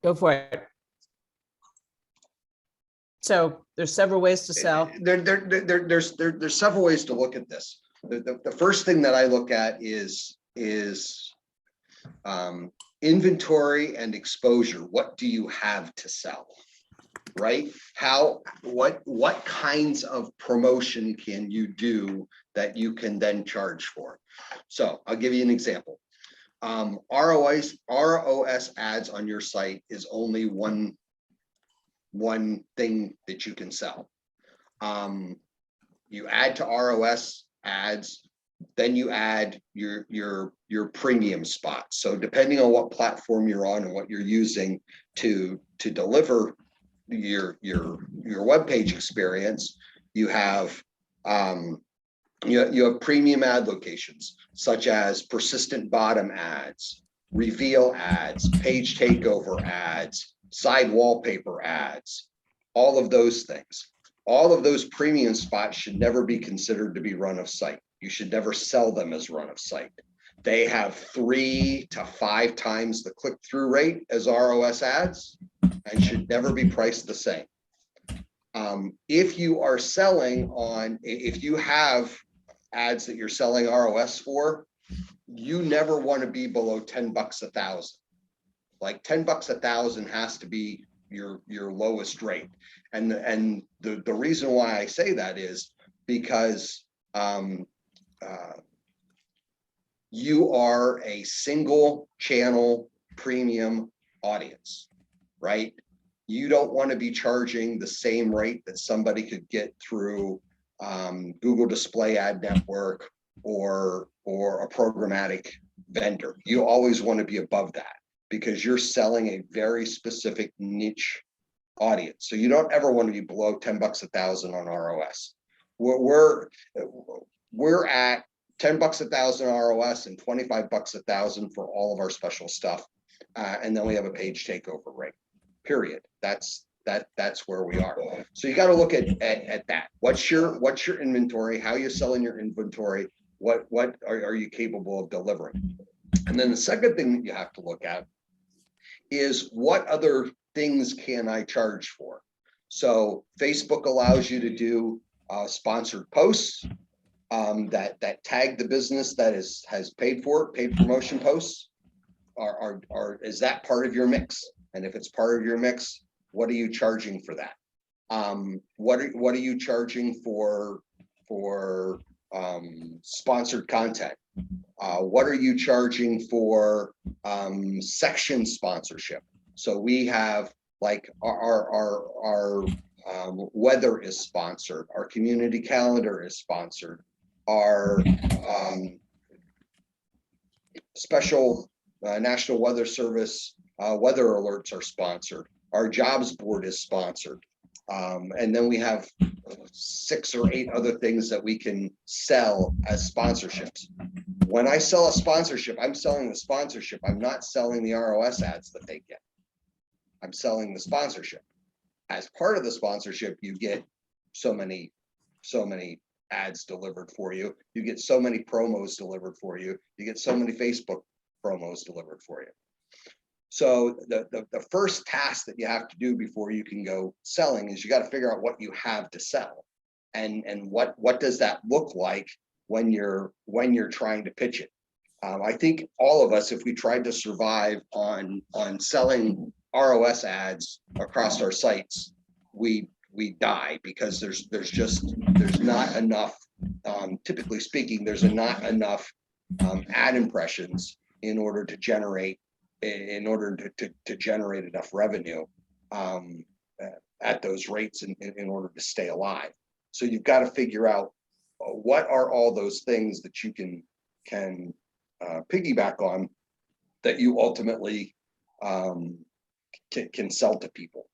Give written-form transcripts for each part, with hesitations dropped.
Go for it. So there's several ways to sell. There's several ways to look at this. The first thing that I look at is inventory and exposure. What do you have to sell? Right? What kinds of promotion can you do that you can then charge for? So I'll give you an example. ROS ads on your site is only one thing that you can sell. You add to ROS ads, then you add your premium spots. So depending on what platform you're on and what you're using to deliver your web page experience, you have you have premium ad locations such as persistent bottom ads, reveal ads, page takeover ads, side wallpaper ads, all of those things. All of those premium spots should never be considered to be run of site. You should never sell them as run of site. They have 3 to 5 times the click-through rate as ROS ads and should never be priced the same. If you are selling on, if you have ads that you're selling ROS for, you never want to be below $10 a thousand. Like $10 a thousand has to be your lowest rate. And the reason why I say that is because you are a single channel premium audience, right? You don't want to be charging the same rate that somebody could get through Google Display Ad Network or a programmatic vendor. You always want to be above that because you're selling a very specific niche audience. So you don't ever want to be below $10 a thousand on ROS. We're at $10 a thousand ROS and $25 a thousand for all of our special stuff. And then we have a page takeover rate, period. That's where we are. So you got to look at that. What's your inventory? How you selling your inventory? What are you capable of delivering? And then the second thing that you have to look at is what other things can I charge for? So Facebook allows you to do sponsored posts that tag the business that has paid for it, paid promotion posts. Is that part of your mix? And if it's part of your mix, what are you charging for that? What are you charging for sponsored content? What are you charging for section sponsorship? So we have like our weather is sponsored, our community calendar is sponsored, our special National Weather Service weather alerts are sponsored, our jobs board is sponsored, and then we have 6 or 8 other things that we can sell as sponsorships. When I sell a sponsorship, I'm selling the sponsorship. I'm not selling the ROS ads that they get. I'm selling the sponsorship. As part of the sponsorship, you get so many ads delivered for you. You get so many promos delivered for you. You get so many Facebook promos delivered for you. So the first task that you have to do before you can go selling is you got to figure out what you have to sell, and what does that look like when you're trying to pitch it. I think all of us, if we tried to survive on selling ROS ads across our sites, we die, because there's not enough. Typically speaking, there's not enough ad impressions in order to generate enough revenue at those rates in order to stay alive. So you've got to figure out what are all those things that you can piggyback on that you ultimately can sell to people.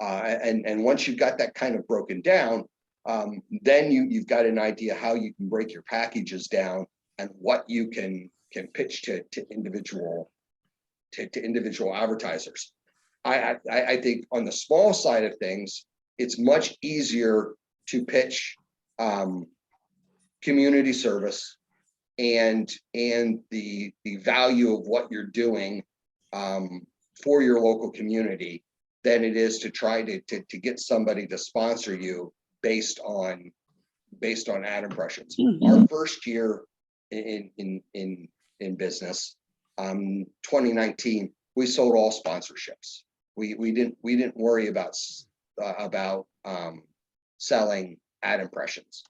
And once you've got that kind of broken down, then you've got an idea how you can break your packages down and what you can pitch to individual advertisers. I think on the small side of things, it's much easier to pitch community service and the value of what you're doing for your local community than it is to try to get somebody to sponsor you based on ad impressions. Our first year in business, 2019, we sold all sponsorships. We didn't worry about selling ad impressions.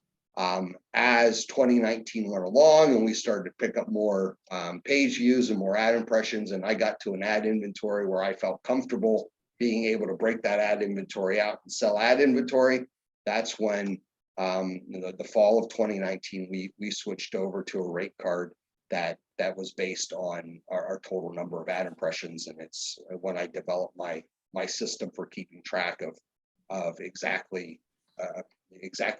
As 2019 went along and we started to pick up more page views and more ad impressions, and I got to an ad inventory where I felt comfortable being able to break that ad inventory out and sell ad inventory, that's when the fall of 2019 we switched over to a rate card that was based on our total number of ad impressions, and it's when I developed my system for keeping track of exactly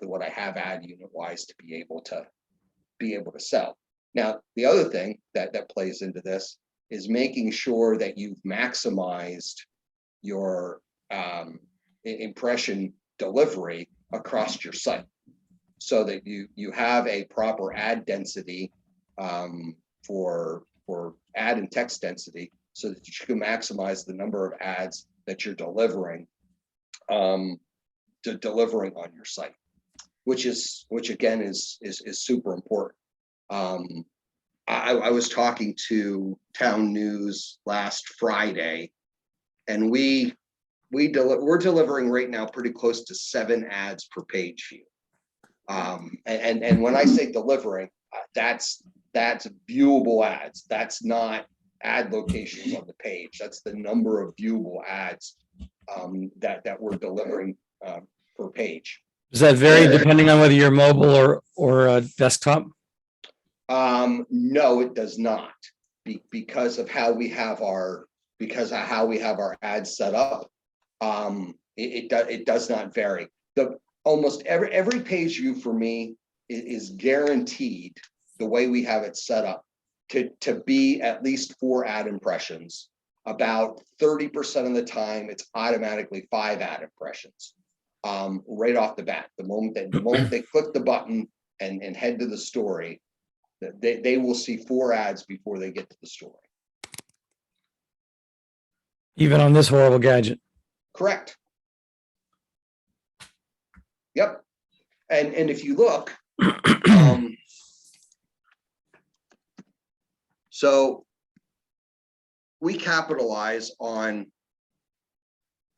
what I have ad unit wise to be able to sell. Now, the other thing that plays into this is making sure that you've maximized your impression delivery across your site, so that you have a proper ad density for ad and text density, so that you can maximize the number of ads that you're delivering on your site, which again is super important. I was talking to Town News last Friday, and we're delivering right now pretty close to 7 ads per page view. And when I say delivering, that's viewable ads. That's not ad locations on the page. That's the number of viewable ads that we're delivering per page. Does that vary depending on whether you're mobile or desktop? No, it does not, because of how we have our ads set up. It does not vary. Almost every page view for me is guaranteed, the way we have it set up, to be at least 4 ad impressions. About 30% of the time, it's automatically 5 ad impressions. Right off the bat, the moment they click the button and head to the story, they will see 4 ads before they get to the story. Even on this horrible gadget. Correct. Yep. And if you look, so we capitalize on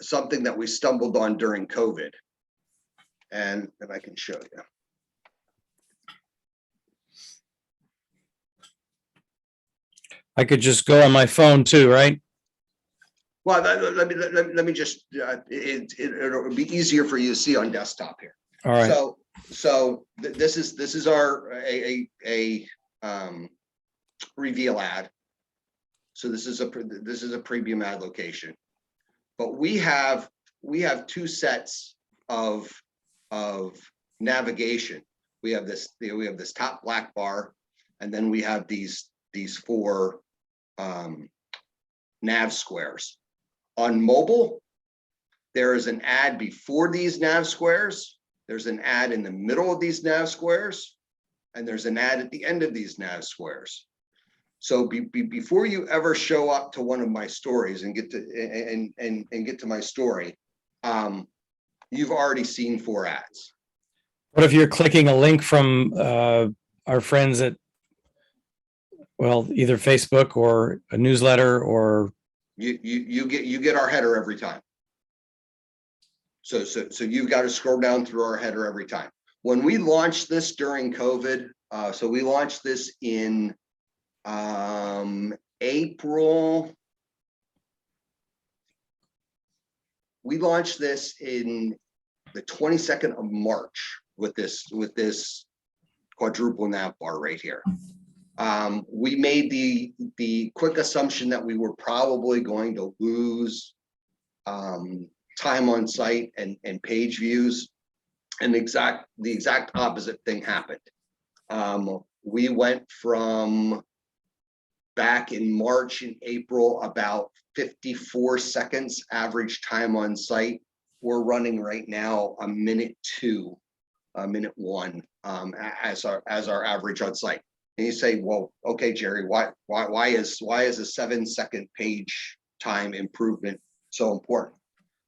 something that we stumbled on during COVID, and I can show you. I could just go on my phone too, right? Well, let me just, it'll be easier for you to see on desktop here. All right. So this is our reveal ad. So this is a premium ad location, but we have 2 sets of navigation. We have this top black bar, and then we have these 4 nav squares. On mobile, there is an ad before these nav squares, there's an ad in the middle of these nav squares, and there's an ad at the end of these nav squares. So before you ever show up to one of my stories and get to my story, you've already seen 4 ads. What if you're clicking a link from our friends at, well, either Facebook or a newsletter, or you get our header every time. So you've got to scroll down through our header every time. When we launched this during COVID, so we launched this in April. We launched this in the 22nd of March with this quadruple nav bar right here. We made the quick assumption that we were probably going to lose time on site and page views, and the exact opposite thing happened. We went from, back in March and April, about 54 seconds average time on site. We're running right now a minute 2, a minute 1 as our average on site. And you say, well, okay, Jerry, why is a 7-second page time improvement so important?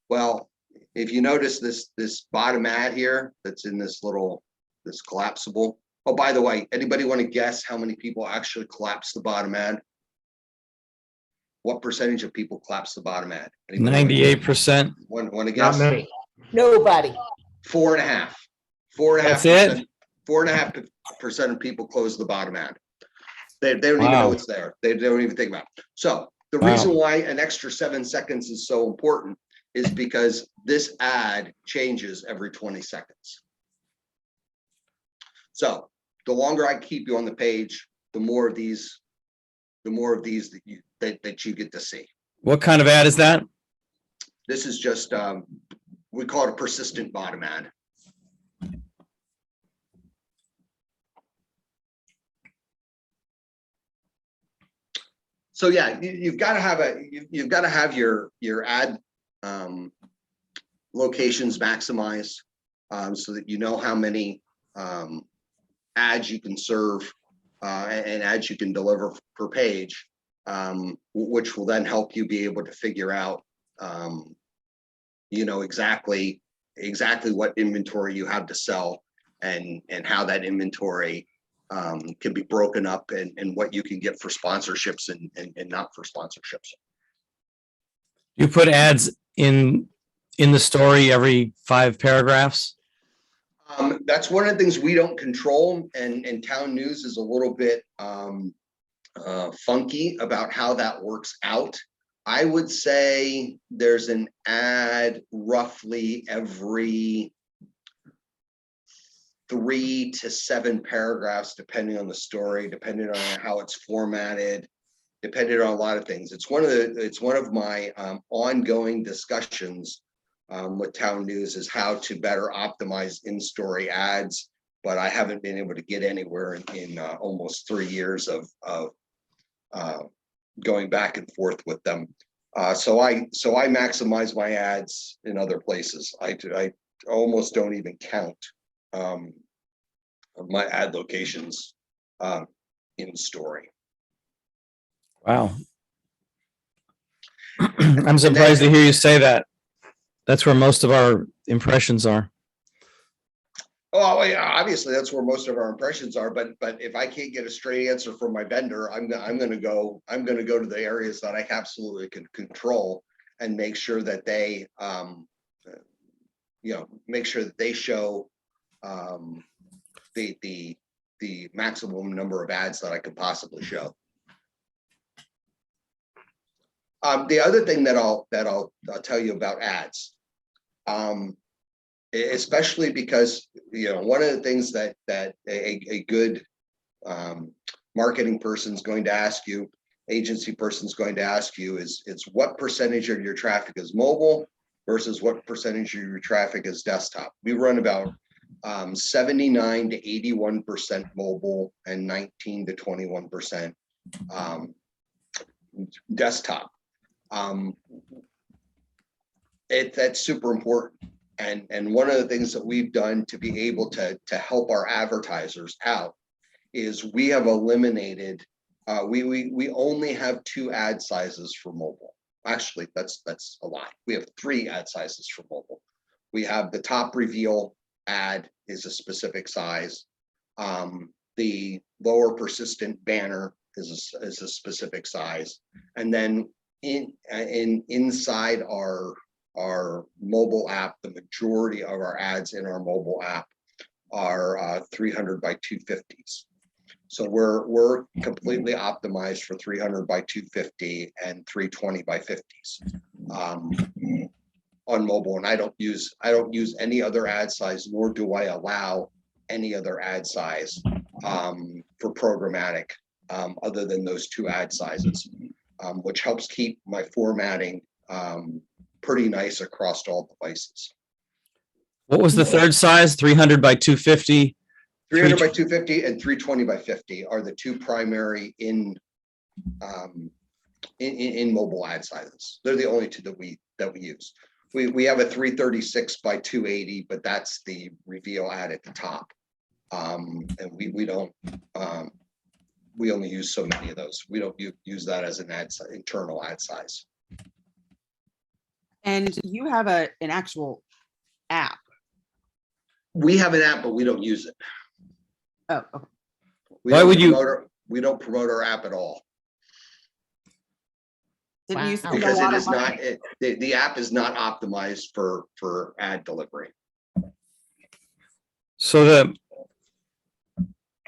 Well, if you notice this bottom ad here, that's in this collapsible. Oh, by the way, anybody want to guess how many people actually collapse the bottom ad? What percentage of people collapse the bottom ad? 98%. Want to Not guess? many. Nobody. 4.5. 4.5%. That's it? 4.5% of people close the bottom ad. They don't even Wow. know it's there. They don't even think about it. So the Wow. reason why an extra 7 seconds is so important is because this ad changes every 20 seconds. So the longer I keep you on the page, the more of these that you get to see. What kind of ad is that? This is just we call it a persistent bottom ad. So yeah, you've got to have your ad locations maximized, so that you know how many ads you can serve and ads you can deliver per page, which will then help you be able to figure out exactly what inventory you have to sell, and how that inventory can be broken up, and what you can get for sponsorships and not for sponsorships. You put ads in the story every 5 paragraphs? That's one of the things we don't control, and Town News is a little bit funky about how that works out. I would say there's an ad roughly every 3 to 7 paragraphs, depending on the story, depending on how it's formatted, depending on a lot of things. It's one of my ongoing discussions with Town News, is how to better optimize in-story ads, but I haven't been able to get anywhere in almost 3 years of going back and forth with them. So I maximize my ads in other places. I almost don't even count my ad locations in story. Wow. I'm surprised to hear you say that. That's where most of our impressions are. Oh, yeah, obviously that's where most of our impressions are, but if I can't get a straight answer from my vendor, I'm going to go to the areas that I absolutely can control, and make sure that they show the maximum number of ads that I could possibly show. The other thing that I'll tell you about ads, especially because one of the things that a good marketing person's going to ask you, agency person's going to ask you, is what percentage of your traffic is mobile versus what percentage of your traffic is desktop. We run about 79 to 81% mobile and 19 to 21% desktop. That's super important. And one of the things that we've done to be able to help our advertisers out is we have eliminated, we only have 2 ad sizes for mobile. Actually, that's a lie. We have 3 ad sizes for mobile. We have the top reveal ad is a specific size. The lower persistent banner is a specific size. And then inside our mobile app, the majority of our ads in our mobile app are 300 by 250s. So we're completely optimized for 300 by 250 and 320 by 50s on mobile. And I don't use any other ad size, nor do I allow any other ad size for programmatic other than those 2 ad sizes, which helps keep my formatting pretty nice across all devices. What was the third size? 300 by 250? 300 by 250 and 320 by 50 are the 2 primary in mobile ad sizes. They're the only 2 that we use. We have a 336 by 280, but that's the reveal ad at the top. And we don't we only use so many of those. We don't use that as an internal ad size. And you have an actual app. We have an app, but we don't use it. Oh, okay. Why would you- We don't promote our app at all Didn't you spend a because lot it of is money? not, the app is not optimized for ad delivery. So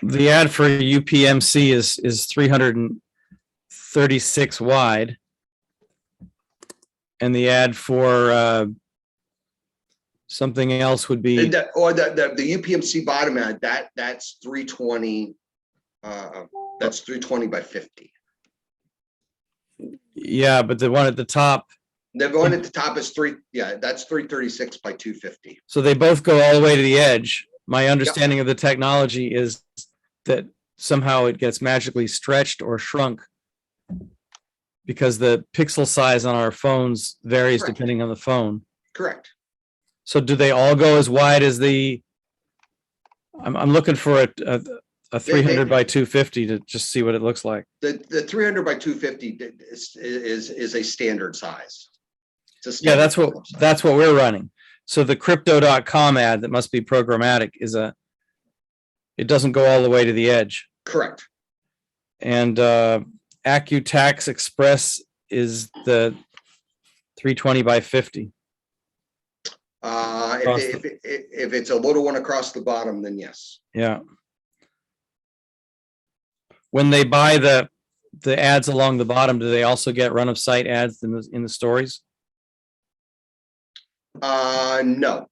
the ad for UPMC is 336 wide. And the ad for something else would be, And the UPMC bottom ad, that's 320. That's 320 by 50. yeah, but the one at the top, The one at the top is that's 336 by 250. so they both go all the way to the edge. My understanding of the technology is that somehow it gets magically stretched or shrunk because the pixel size on our phones varies Correct. depending on the phone. Correct. So do they all go as wide as the, I'm looking for a 300 by 250 to just see what it looks like. The 300 by 250 is a standard size. It's a Yeah, standard size. that's what we're running. So the crypto.com ad that must be programmatic it doesn't go all the way to the edge. Correct. And AccuTax Express is the 320 by 50. If it's a little one across the bottom, then yes. Yeah. When they buy the ads along the bottom, do they also get run of sight ads in the stories? No.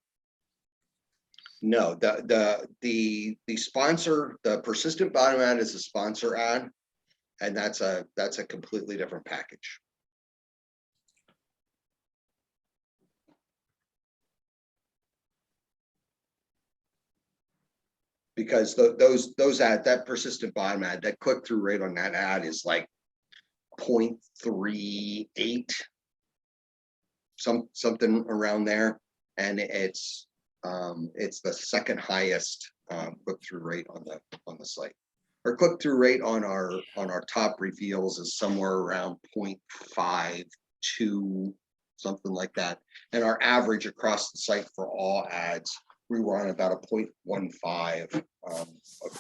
No, the sponsor, the persistent bottom ad is a sponsor ad, and that's a completely different package. Because those ad, that persistent bottom ad, that click-through rate on that ad is like 0.38, something around there, and it's the second highest click-through rate on the site. Our click-through rate on our top reveals is somewhere around 0.52, something like that, and our average across the site for all ads, we were on about a 0.15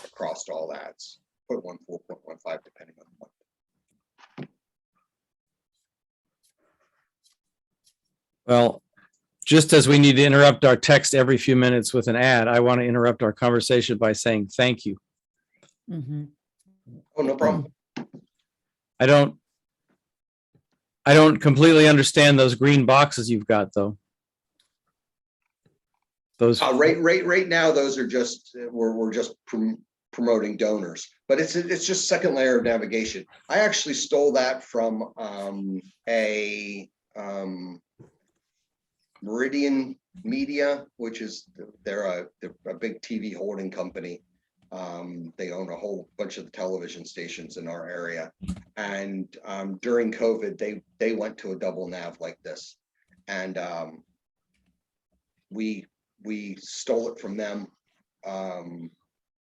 across all ads, 0.14, 0.15, depending on the month. Well, just as we need to interrupt our text every few minutes with an ad, I want to interrupt our conversation by saying thank you. Mhm. Oh, no problem. I don't completely understand those green boxes you've got, though. Those Right now, those are just we're just promoting donors, but it's just second layer of navigation. I actually stole that from a Meridian Media, which is they're a big TV holding company. They own a whole bunch of the television stations in our area, and during COVID, they went to a double nav like this, and we stole it from them, and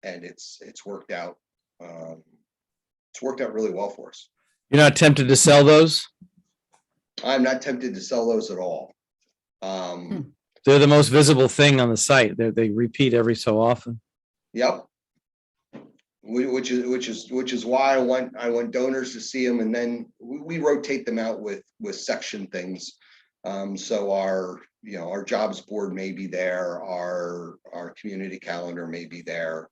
it's worked out. It's worked out really well for us. You're not tempted to sell those? I'm not tempted to sell those at all. They're the most visible thing on the site. They repeat every so often. Yep. Which is why I want donors to see them, and then we rotate them out with section things. So our jobs board may be there, our community calendar may be there,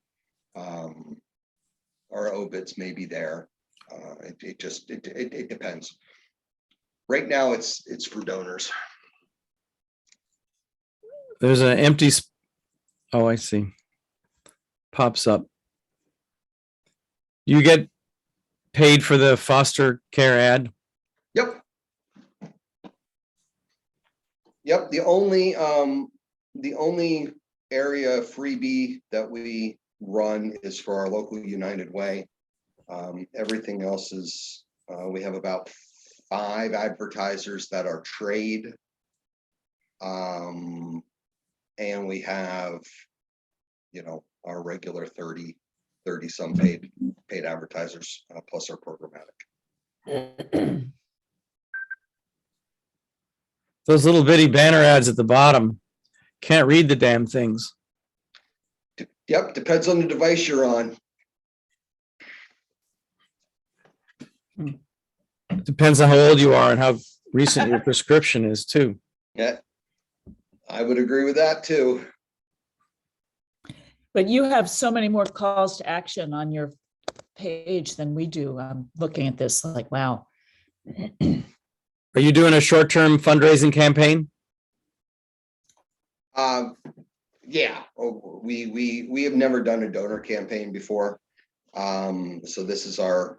our obits may be there. It depends. Right now, it's for donors. There's an empty. Oh, I see. Pops up. You get paid for the foster care ad? Yep. Yep. The only area freebie that we run is for our local United Way. Everything else is we have about 5 advertisers that are trade. And we have, our regular 30 some paid advertisers plus our programmatic. Those little bitty banner ads at the bottom, can't read the damn things. Yep, depends on the device you're on. Depends on how old you are and how recent your prescription is too. Yeah, I would agree with that too. But you have so many more calls to action on your page than we do. I'm looking at this like, wow. Are you doing a short-term fundraising campaign? Yeah, we have never done a donor campaign before. So this is our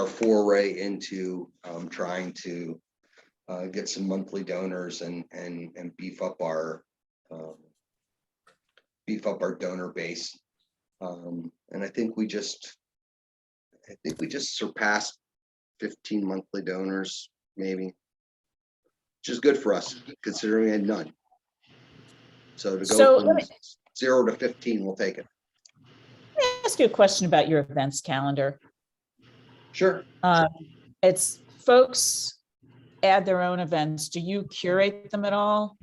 foray into trying to get some monthly donors and beef up our donor base. And I think we just surpassed 15 monthly donors, maybe, which is good for us considering we had none. So to So go let from me 0 to 15, we'll take it. ask you a question about your events calendar. Sure. It's folks add their own events. Do you curate them at all?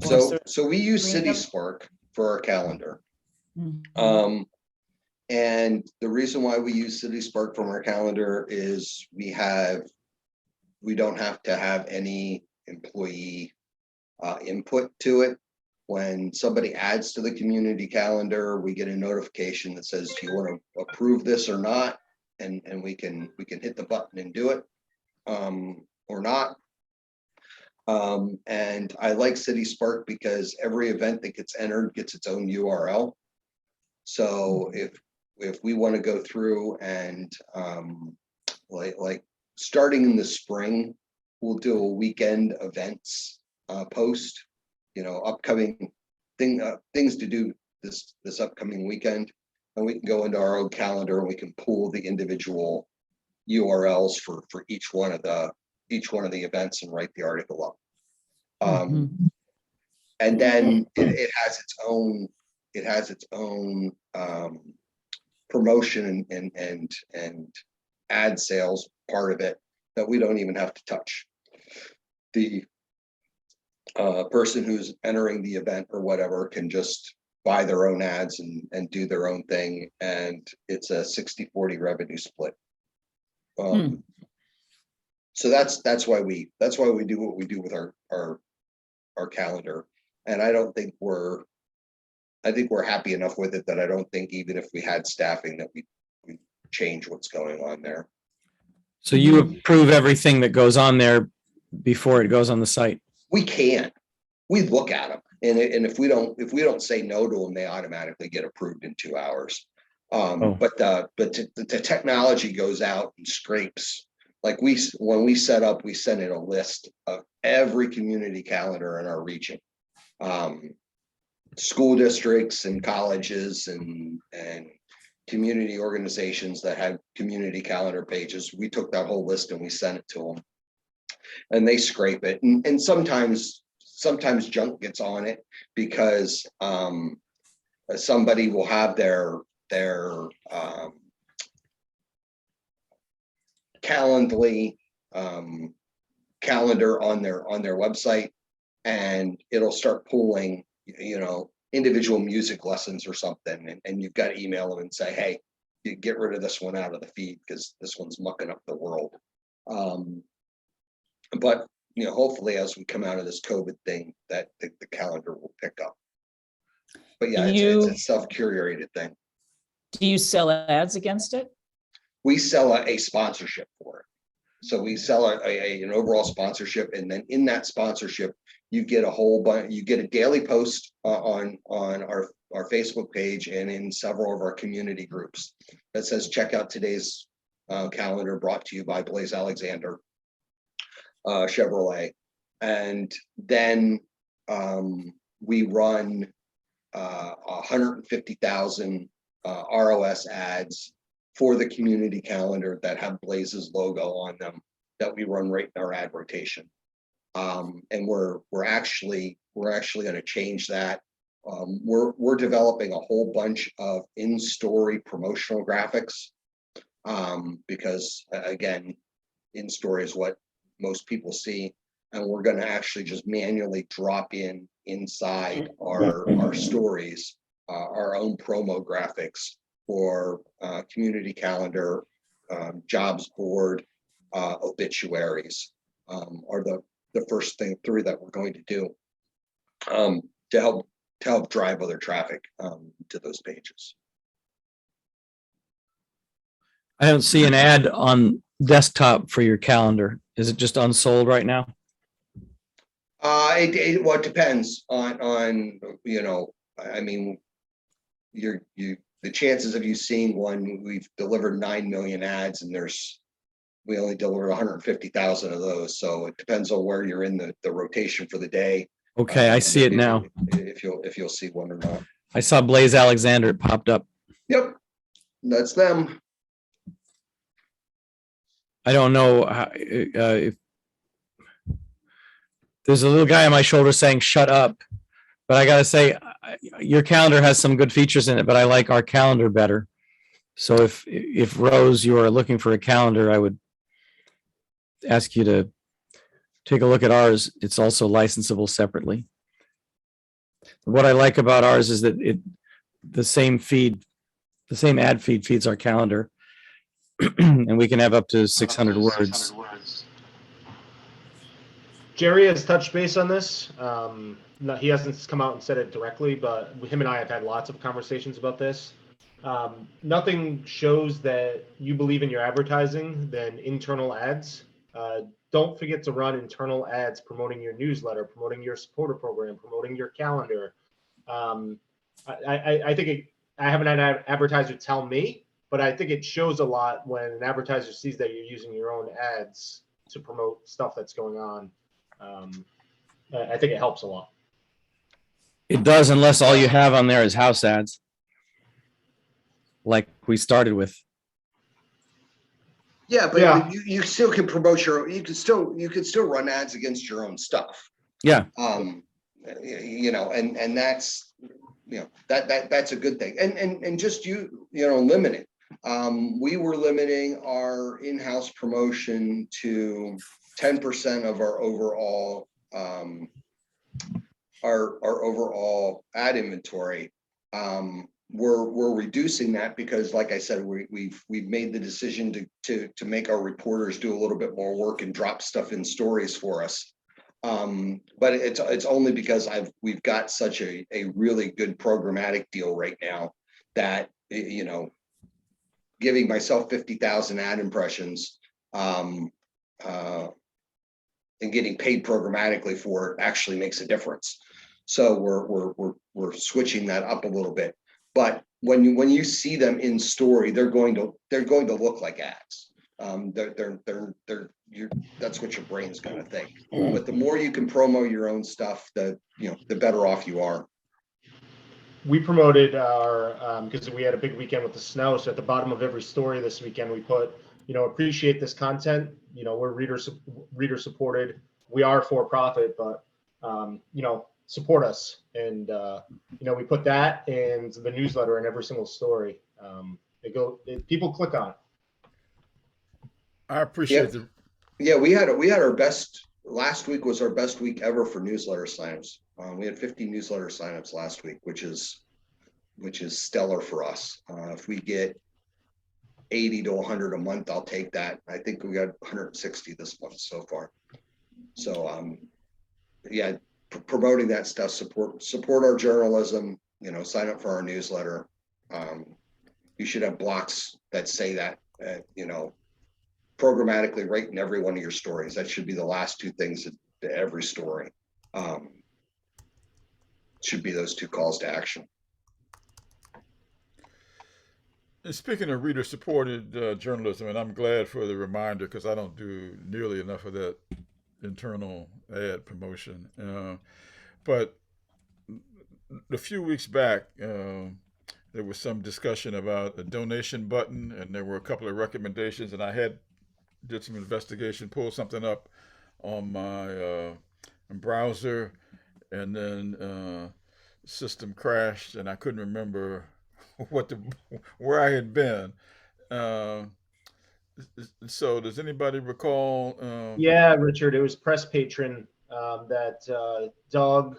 So we use Freedom? City Spark for our calendar. Mhm. And the reason why we use City Spark from our calendar is we don't have to have any employee input to it. When somebody adds to the community calendar, we get a notification that says, do you want to approve this or not? And we can hit the button and do it or not. And I like City Spark because every event that gets entered gets its own URL. So if we want to go through and like starting in the spring, we'll do a weekend events post, upcoming things to do this upcoming weekend, and we can go into our own calendar and we can pull the individual URLs for each one of the events and write the article up. And then it has its own promotion and ad sales part of it that we don't even have to touch. The person who's entering the event or whatever can just buy their own ads and do their own thing, and it's a 60-40 revenue split. So that's why we do what we do with our calendar. And I think we're happy enough with it that I don't think even if we had staffing that we change what's going on there. So you approve everything that goes on there before it goes on the site? We look at them, and if we don't say no to them, they automatically get approved in 2 hours. But the technology goes out and scrapes. Like when we set up, we send in a list of every community calendar in our region. School districts and colleges and community organizations that had community calendar pages. We took that whole list and we sent it to them, and they scrape it. And sometimes junk gets on it because somebody will have their Calendly calendar on their website, and it'll start pulling individual music lessons or something, and you've got to email them and say, hey, you get rid of this one out of the feed because this one's mucking up the world. But hopefully as we come out of this COVID thing, that the calendar will pick up. But yeah, it's a self-curated thing. Do you sell ads against it? We sell a sponsorship for it. So we sell an overall sponsorship, and then in that sponsorship, you get a whole bunch. You get a daily post on our Facebook page and in several of our community groups that says, check out today's calendar brought to you by Blaze Alexander Chevrolet. And then we run 150,000 ROS ads for the community calendar that have Blaze's logo on them that we run right in our ad rotation. And we're actually going to change that. We're developing a whole bunch of in-story promotional graphics because again, in-story is what most people see. and we're going to actually just manually drop in inside our stories, our own promo graphics for community calendar, jobs board, obituaries, are the first three that we're going to do, to help drive other traffic to those pages. I don't see an ad on desktop for your calendar. Is it just unsold right now? Well, it depends on I mean, the chances of you seeing one, we've delivered 9 million ads, and we only delivered 150,000 of those. So it depends on where you're in the rotation for the day. Okay, I see it now. If you'll see one or not. I saw Blaze Alexander. It popped up. Yep, that's them. I don't know how, if there's a little guy on my shoulder saying "shut up," but I gotta say, your calendar has some good features in it, but I like our calendar better. So if Rose, you are looking for a calendar, I would ask you to take a look at ours. It's also licensable separately. What I like about ours is that the same ad feed feeds our calendar, and we can have up to 600 words. Jerry has touched base on this. He hasn't come out and said it directly, but him and I have had lots of conversations about this. Nothing shows that you believe in your advertising than internal ads. Don't forget to run internal ads promoting your newsletter, promoting your supporter program, promoting your calendar. I think I haven't had an advertiser tell me, but I think it shows a lot when an advertiser sees that you're using your own ads to promote stuff that's going on. I think it helps a lot. It does, unless all you have on there is house ads, like we started with. Yeah, but Yeah. you still can promote you can still run ads against your own stuff. Yeah. And that's, that's a good thing. And just limit it. We were limiting our in-house promotion to 10% of our overall overall ad inventory. We're reducing that because, like I said, we've made the decision to make our reporters do a little bit more work and drop stuff in stories for us. But it's only because we've got such a really good programmatic deal right now that, giving myself 50,000 ad impressions and getting paid programmatically for it actually makes a difference. So we're switching that up a little bit. But when you see them in story, they're going to look like ads. That's what your brain's going to think. But the more you can promo your own stuff, the better off you are. We promoted our because we had a big weekend with the snow. So at the bottom of every story this weekend, we put, appreciate this content. We're reader supported. We are for profit, but support us. And we put that and the newsletter in every single story. People click on it. I appreciate it. Yeah, we had our best. Last week was our best week ever for newsletter signups. We had 50 newsletter signups last week, which is stellar for us. If we get 80 to 100 a month, I'll take that. I think we got 160 this month so far. So promoting that stuff, support our journalism, sign up for our newsletter. You should have blocks that say that, programmatically right in every one of your stories. That should be the last two things to every story. Should be those two calls to action. And speaking of reader-supported journalism, and I'm glad for the reminder because I don't do nearly enough of that internal ad promotion. But a few weeks back, there was some discussion about a donation button, and there were a couple of recommendations, and I did some investigation, pulled something up on my browser, and then system crashed, and I couldn't remember where I had been. So does anybody recall? Yeah, Richard, it was Press Patron that Doug,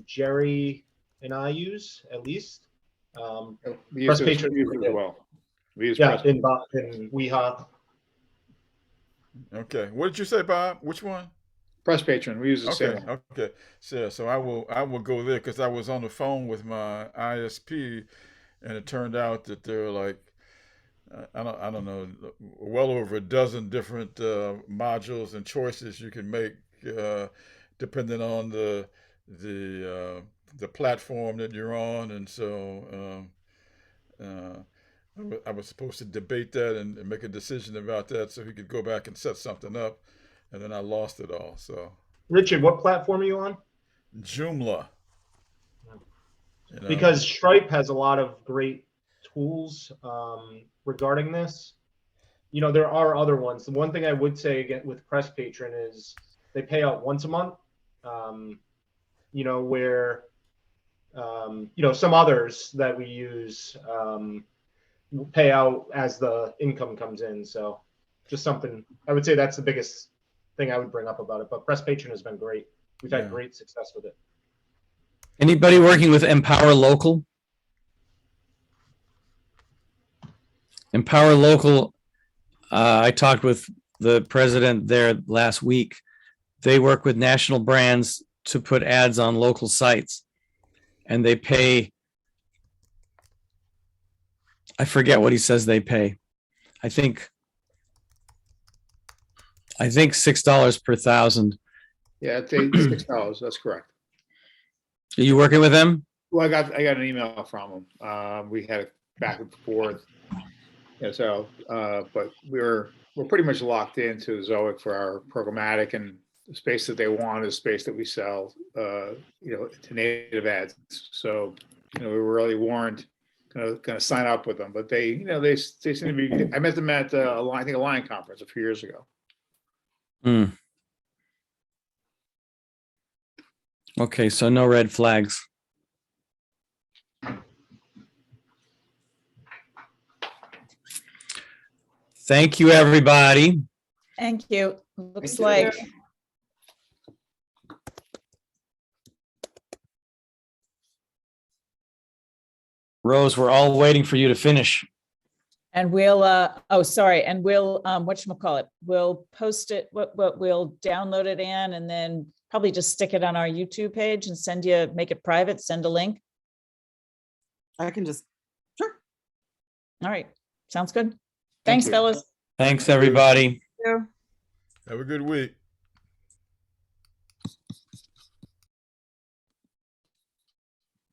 Jerry, and I use at least. We Press use it Patron. as well. We use Yeah, Press. in WeHop. Okay. What did you say, Bob? Which one? Press Patron. We use the same Okay. one. Okay. So I will go there because I was on the phone with my ISP, and it turned out that there are like I don't know, well over a dozen different modules and choices you can make depending on the platform that you're on, and so I was supposed to debate that and make a decision about that so he could go back and set something up, and then I lost it all. So Richard, what platform are you on? Joomla. Because Stripe has a lot of great tools regarding this. You know, there are other ones. The one thing I would say again with Press Patron is they pay out once a month. You know, where you know, some others that we use pay out as the income comes in. So just something I would say that's the biggest thing I would bring up about it. But Press Patron has been great. We've had great success with it. Anybody working with Empower Local? Empower Local, I talked with the president there last week. They work with national brands to put ads on local sites, and they pay, I forget what he says they pay. I think $6 per thousand. Yeah, it's $6. That's correct. Are you working with them? Well, I got an email from them. We had it back and forth. Yeah, so, but we're pretty much locked into Zoic for our programmatic, and the space that they want is space that we sell, you know, to native ads. So, you know, we really weren't gonna sign up with them, but they, you know, they seem to be. I met them at I think a Lion conference a few years ago. Okay, so no red flags. Thank you, everybody. Thank you. Looks Thank you. like Rose, we're all waiting for you to finish. and we'll oh sorry, and we'll whatchamacallit, we'll post it, we'll download it in and then probably just stick it on our YouTube page and send you, make it private, send a link. I can just, sure. All right, sounds good. Thanks, you. fellas. Thanks, everybody. Have a good week.